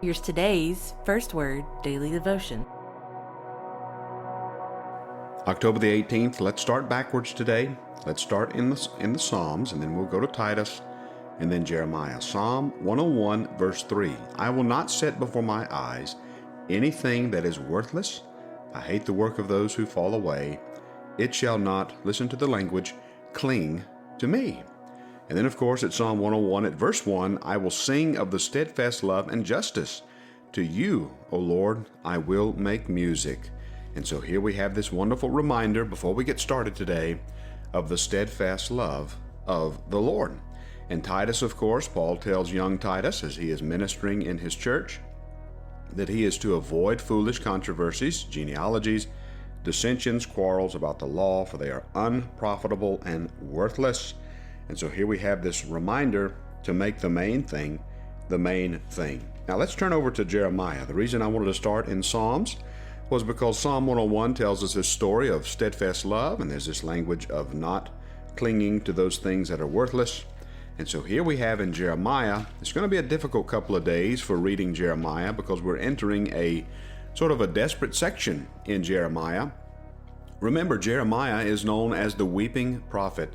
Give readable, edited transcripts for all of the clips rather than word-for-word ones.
Here's today's First Word Daily Devotion. October the 18th, let's start backwards today. Let's start in the Psalms, and then we'll go to Titus, and then Jeremiah. Psalm 101, verse 3. I will not set before my eyes anything that is worthless. I hate the work of those who fall away. It shall not, listen to the language, cling to me. And then, of course, at Psalm 101, at verse 1, I will sing of the steadfast love and justice. To you, O Lord, I will make music. And so here we have this wonderful reminder before we get started today of the steadfast love of the Lord. And Titus, of course, Paul tells young Titus as he is ministering in his church that he is to avoid foolish controversies, genealogies, dissensions, quarrels about the law, for they are unprofitable and worthless. And so here we have this reminder to make the main thing the main thing. Now let's turn over to Jeremiah. The reason I wanted to start in Psalms was because Psalm 101 tells us this story of steadfast love, and there's this language of not clinging to those things that are worthless. And so here we have in Jeremiah, it's going to be a difficult couple of days for reading Jeremiah because we're entering a sort of a desperate section in Jeremiah. Remember, Jeremiah is known as the weeping prophet.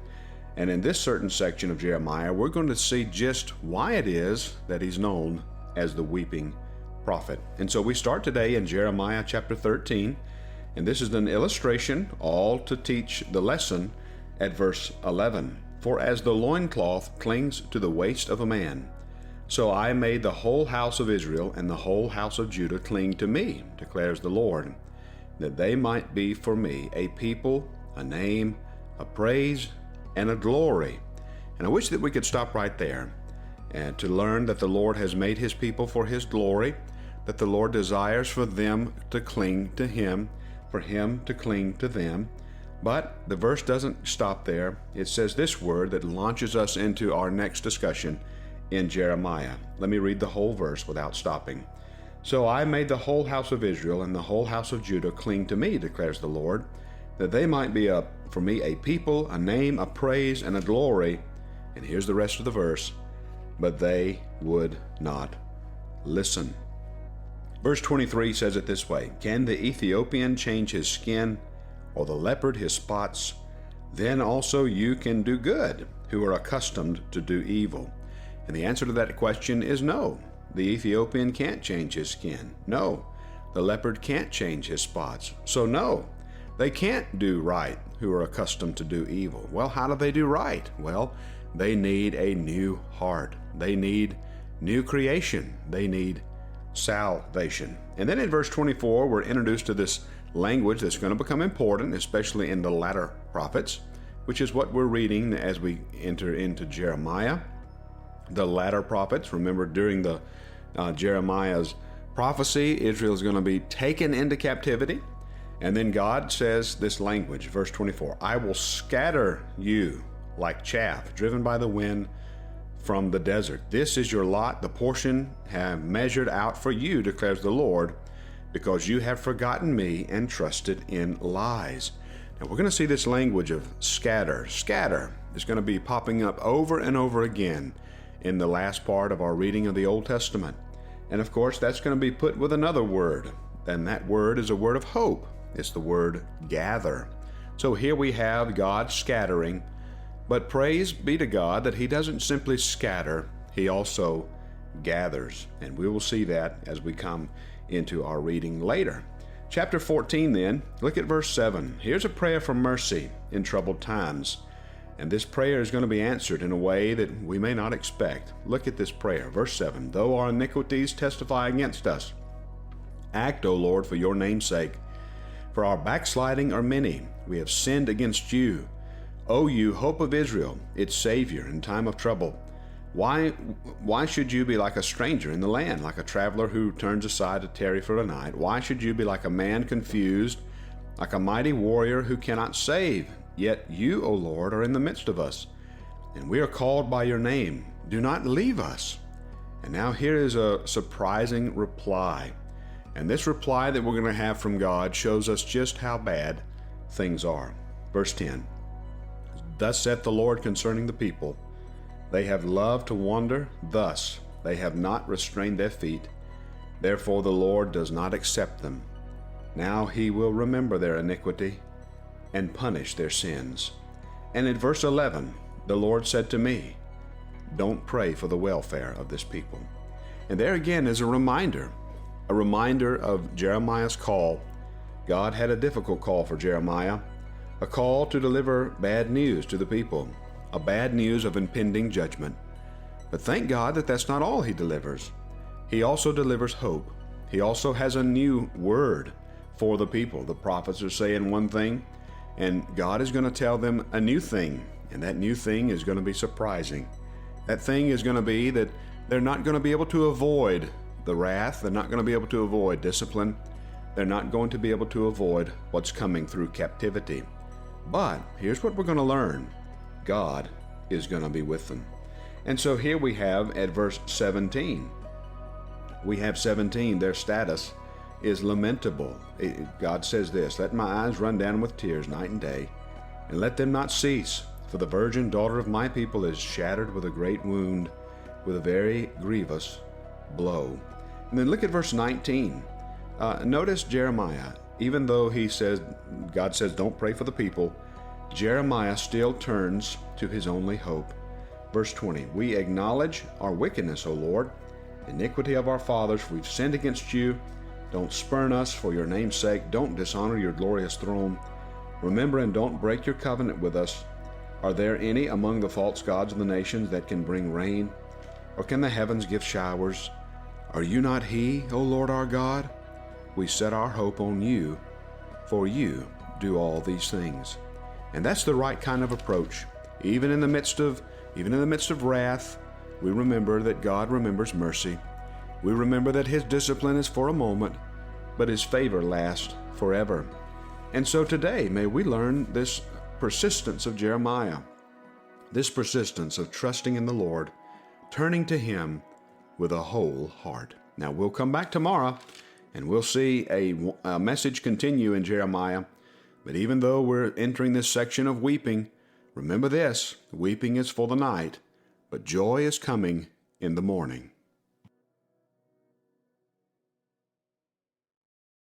And in this certain section of Jeremiah, we're going to see just why it is that he's known as the weeping prophet. And so we start today in Jeremiah chapter 13, and this is an illustration, all to teach the lesson at verse 11. For as the loincloth clings to the waist of a man, so I made the whole house of Israel and the whole house of Judah cling to me, declares the Lord, that they might be for me a people, a name, a praise, and a glory. And I wish that we could stop right there and to learn that the Lord has made his people for his glory, that the Lord desires for them to cling to him, for him to cling to them. But the verse doesn't stop there. It says this word that launches us into our next discussion in Jeremiah. Let me read the whole verse without stopping. So I made the whole house of Israel and the whole house of Judah cling to me, declares the Lord, that they might be for me a people, a name, a praise, and a glory. And here's the rest of the verse. But they would not listen. Verse 23 says it this way. Can the Ethiopian change his skin, or the leopard his spots? Then also you can do good, who are accustomed to do evil. And the answer to that question is no. The Ethiopian can't change his skin. No. The leopard can't change his spots. So no. They can't do right who are accustomed to do evil. Well, how do they do right? Well, they need a new heart. They need new creation. They need salvation. And then in verse 24, we're introduced to this language that's going to become important, especially in the latter prophets, which is what we're reading as we enter into Jeremiah. The latter prophets, remember during the Jeremiah's prophecy, Israel is going to be taken into captivity. And then God says this language, verse 24, I will scatter you like chaff driven by the wind from the desert. This is your lot, the portion have measured out for you, declares the Lord, because you have forgotten me and trusted in lies. Now we're going to see this language of scatter. Scatter is going to be popping up over and over again in the last part of our reading of the Old Testament. And of course, that's going to be put with another word. And that word is a word of hope. It's the word gather. So here we have God scattering, but praise be to God that he doesn't simply scatter, he also gathers. And we will see that as we come into our reading later. Chapter 14 then, look at verse 7. Here's a prayer for mercy in troubled times. And this prayer is going to be answered in a way that we may not expect. Look at this prayer, verse 7. Though our iniquities testify against us, act, O Lord, for your name's sake. For our backsliding are many. We have sinned against you. O you, hope of Israel, its Savior in time of trouble. Why should you be like a stranger in the land, like a traveler who turns aside to tarry for a night? Why should you be like a man confused, like a mighty warrior who cannot save? Yet you, O Lord, are in the midst of us, and we are called by your name. Do not leave us. And now here is a surprising reply. And this reply that we're going to have from God shows us just how bad things are. Verse 10, Thus saith the Lord concerning the people, They have loved to wander, thus they have not restrained their feet. Therefore the Lord does not accept them. Now he will remember their iniquity and punish their sins. And in verse 11, the Lord said to me, don't pray for the welfare of this people. And there again is a reminder of Jeremiah's call. God had a difficult call for Jeremiah, a call to deliver bad news to the people, a bad news of impending judgment. But thank God that that's not all he delivers. He also delivers hope. He also has a new word for the people. The prophets are saying one thing, and God is going to tell them a new thing, and that new thing is going to be surprising. That thing is going to be that they're not going to be able to avoid the wrath. They're not going to be able to avoid discipline. They're not going to be able to avoid what's coming through captivity. But here's what we're going to learn. God is going to be with them. And so here we have at verse 17. We have 17, their status is lamentable. God says this, let my eyes run down with tears night and day, and let them not cease. For the virgin daughter of my people is shattered with a great wound, with a very grievous blow. And then look at verse 19. Notice Jeremiah, even though God says don't pray for the people, Jeremiah still turns to his only hope. Verse 20, we acknowledge our wickedness, O Lord, iniquity of our fathers, for we've sinned against you. Don't spurn us for your name's sake. Don't dishonor your glorious throne. Remember and don't break your covenant with us. Are there any among the false gods of the nations that can bring rain? Or can the heavens give showers? Are you not he, O Lord our God? We set our hope on you, for you do all these things. And that's the right kind of approach. Even in the midst of wrath, we remember that God remembers mercy. We remember that his discipline is for a moment, but his favor lasts forever. And so today, may we learn this persistence of Jeremiah, this persistence of trusting in the Lord, turning to him with a whole heart. Now, we'll come back tomorrow, and we'll see a message continue in Jeremiah. But even though we're entering this section of weeping, remember this, weeping is for the night, but joy is coming in the morning.